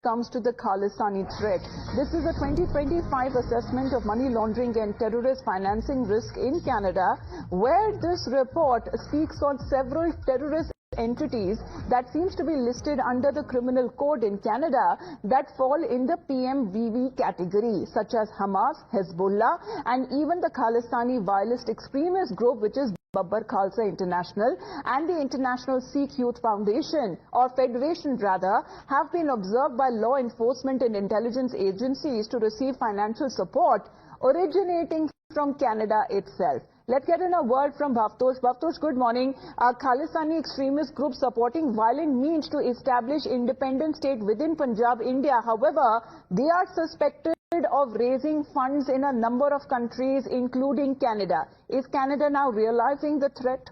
comes to the Khalistani threat. This is a 2025 assessment of money laundering and terrorist financing risk in Canada, where this report speaks on several terrorist entities that seems to be listed under the criminal code in Canada that fall in the PMVV category, such as Hamas, Hezbollah, and even the Khalistani violent extremist group, which is Khalistani International, and the International Sikh Youth Foundation, or Federation rather, have been observed by law enforcement and intelligence agencies to receive financial support originating from Canada itself. Let's get in a word from Bhavtosh. Bhavtosh, good morning. Khalistani extremist group supporting violent means to establish independent state within Punjab, India. However, they are suspected of raising funds in a number of countries, including Canada. Is Canada now realizing the threat?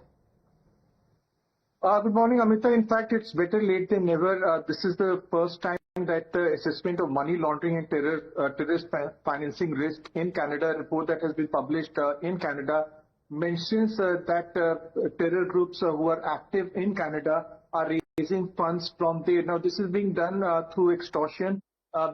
Good morning, Amita. In fact, it's better late than never. This is the first time that the assessment of money laundering and terrorist financing risk in Canada, a report that has been published in Canada, mentions that terror groups who are active in Canada are raising funds from there. Now, this is being done through extortion,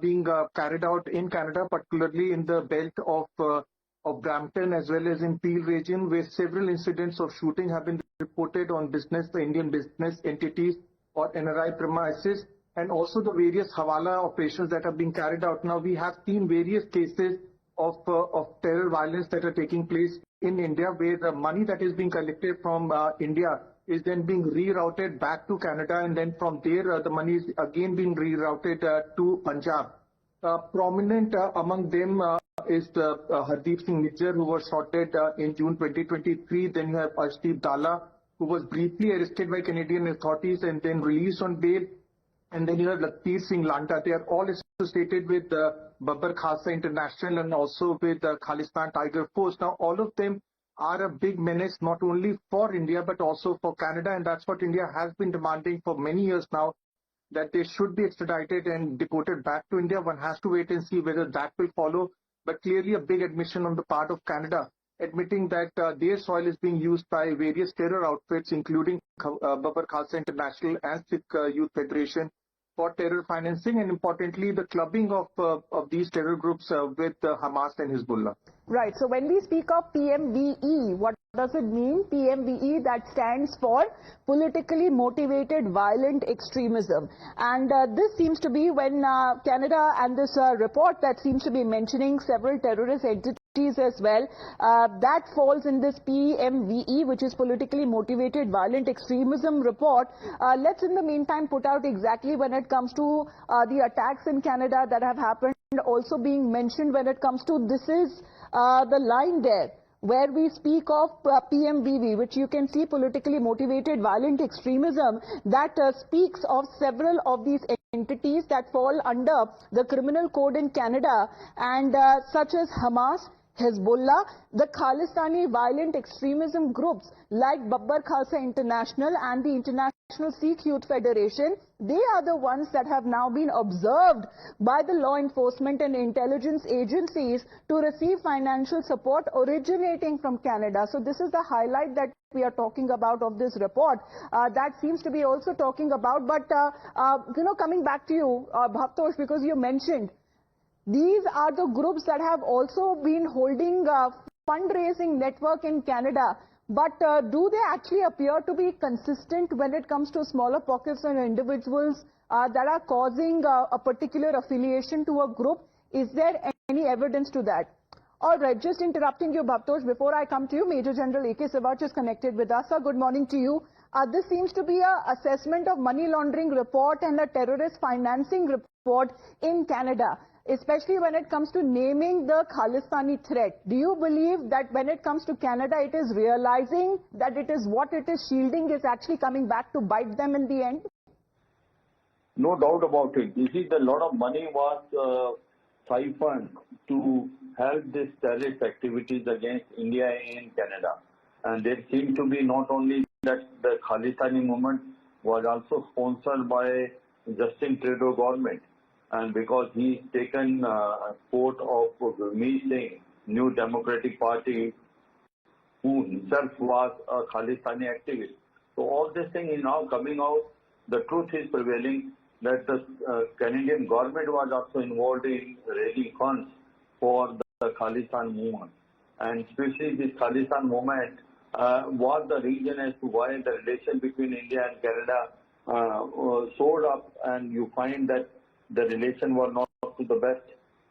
being carried out in Canada, particularly in the belt of Brampton as well as in Peel region, where several incidents of shooting have been reported on Indian business entities or NRI premises, and also the various Hawala operations that are being carried out. Now, we have seen various cases of terror violence that are taking place in India, where the money that is being collected from India is then being rerouted back to Canada, and then from there the money is again being rerouted to Punjab. Prominent among them is Hardeep Singh Nijjar, who was shot dead in June 2023. Then you have Arshdeep Dalla, who was briefly arrested by Canadian authorities and then released on bail. And then you have Lakhbir Singh Lanta. They are all associated with Khalistani International and also with the Khalistan Tiger Force. Now, all of them are a big menace not only for India but also for Canada, and that's what India has been demanding for many years now, that they should be extradited and deported back to India. One has to wait and see whether that will follow. But clearly a big admission on the part of Canada, admitting that their soil is being used by various terror outfits, including Khalistani International and Sikh Youth Federation, for terror financing, and importantly, the clubbing of these terror groups with Hamas and Hezbollah. Right. So when we speak of PMVE, what does it mean? PMVE, that stands for politically motivated violent extremism. And this seems to be when Canada and this report that seems to be mentioning several terrorist entities as well, that falls in this PMVE, which is politically motivated violent extremism report. Let's in the meantime put out exactly when it comes to the attacks in Canada that have happened, also being mentioned when it comes to this is the line there where we speak of PMVV, which you can see politically motivated violent extremism, that speaks of several of these entities that fall under the criminal code in Canada, and such as Hamas, Hezbollah, the Khalistani violent extremism groups like Khalistani International and the International Sikh Youth Federation. They are the ones that have now been observed by the law enforcement and intelligence agencies to receive financial support originating from Canada. So this is the highlight that we are talking about of this report. That seems to be also talking about, but coming back to you, Bhavtosh, because you mentioned these are the groups that have also been holding fundraising network in Canada. But do they actually appear to be consistent when it comes to smaller pockets and individuals that are causing a particular affiliation to a group? Is there any evidence to that? All right, just interrupting you, Bhavtosh, before I come to you, Major General A.K. Sivach is connected with us. Sir, good morning to you. This seems to be an assessment of money laundering report and a terrorist financing report in Canada, especially when it comes to naming the Khalistani threat. Do you believe that when it comes to Canada, it is realizing that it is what it is shielding is actually coming back to bite them in the end? No doubt about it. You see, a lot of money was siphoned to help these terrorist activities against India in Canada. And there seemed to be not only that the Khalistani movement was also sponsored by Justin Trudeau government. And because he's taken support of Gurmeet Singh, New Democratic Party, who himself was a Khalistani activist. So all this thing is now coming out. The truth is prevailing. that the Canadian government was also involved in raising funds for the Khalistan movement. And especially this Khalistan movement was the reason as to why the relation between India and Canada soared up, and you find that the relation was not to the best.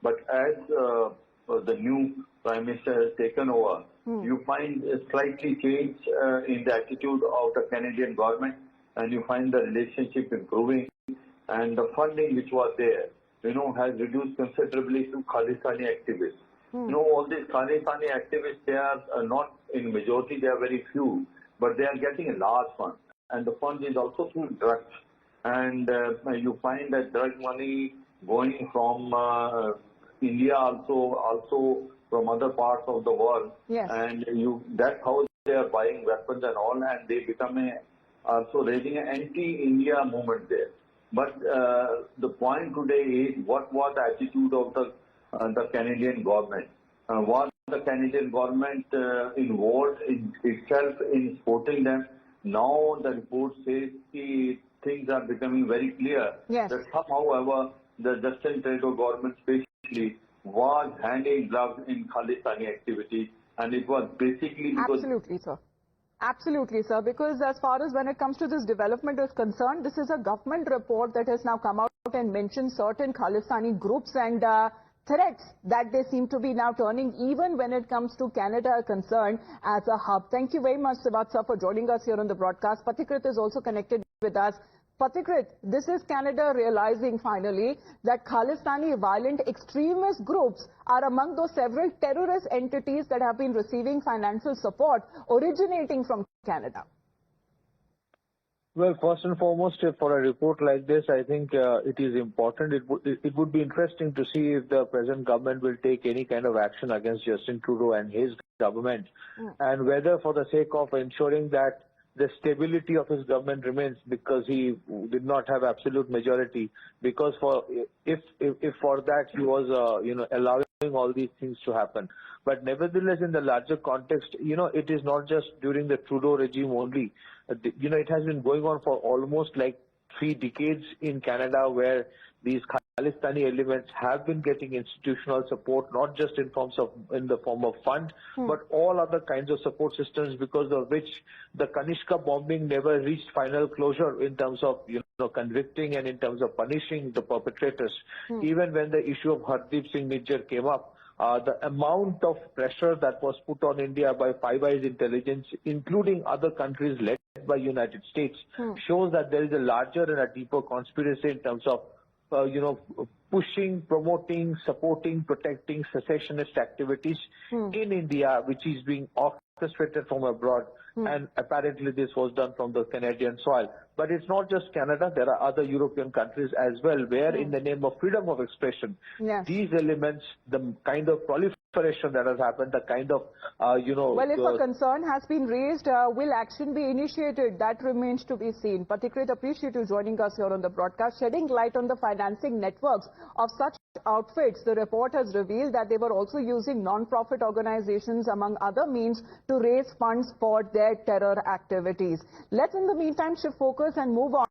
But as the new Prime Minister has taken over, you find a slightly change in the attitude of the Canadian government, and you find the relationship improving, and the funding which was there, has reduced considerably to Khalistani activists. All these Khalistani activists, they are not in majority, they are very few, but they are getting a large fund. And the fund is also through drugs. And you find that drug money going from India also from other parts of the world. Yes. And that's how they are buying weapons and all, and they become also raising an anti-India movement there. But the point today is, what was the attitude of the Canadian government? Was the Canadian government involved in itself in supporting them? Now the report says things are becoming very clear. Yes. That somehow, however, the Justin Trudeau government especially was hand in glove in Khalistani activity, and it was basically because... Absolutely, sir. Absolutely, sir, because as far as when it comes to this development is concerned, this is a government report that has now come out and mentioned certain Khalistani groups and threats that they seem to be now turning, even when it comes to Canada concerned, as a hub. Thank you very much, Sivat sir, for joining us here on the broadcast. Patikrit is also connected with us. Patikrit, this is Canada realizing finally that Khalistani violent extremist groups are among those several terrorist entities that have been receiving financial support originating from Canada. Well, first and foremost, for a report like this, I think it is important. It would be interesting to see if the present government will take any kind of action against Justin Trudeau and his government, and whether for the sake of ensuring that the stability of his government remains, because he did not have absolute majority, because if for that he was allowing all these things to happen. But nevertheless, in the larger context, it is not just during the Trudeau regime only. It has been going on for almost like 3 decades in Canada, where these Khalistani elements have been getting institutional support, not just in the form of fund, but all other kinds of support systems, because of which the Kanishka bombing never reached final closure in terms of convicting and in terms of punishing the perpetrators. Even when the issue of Hardeep Singh Nijjar came up, the amount of pressure that was put on India by Five Eyes intelligence, including other countries led by United States, shows that there is a larger and a deeper conspiracy in terms of pushing, promoting, supporting, protecting secessionist activities in India, which is being orchestrated from abroad. And apparently this was done from the Canadian soil. But it's not just Canada. There are other European countries as well, where in the name of freedom of expression, these elements, the kind of proliferation that has happened, the kind of, Well, if a concern has been raised, will action be initiated? That remains to be seen. Patikrit, appreciate you joining us here on the broadcast, shedding light on the financing networks of such outfits. The report has revealed that they were also using non-profit organizations, among other means, to raise funds for their terror activities. Let's, in the meantime, shift focus and move on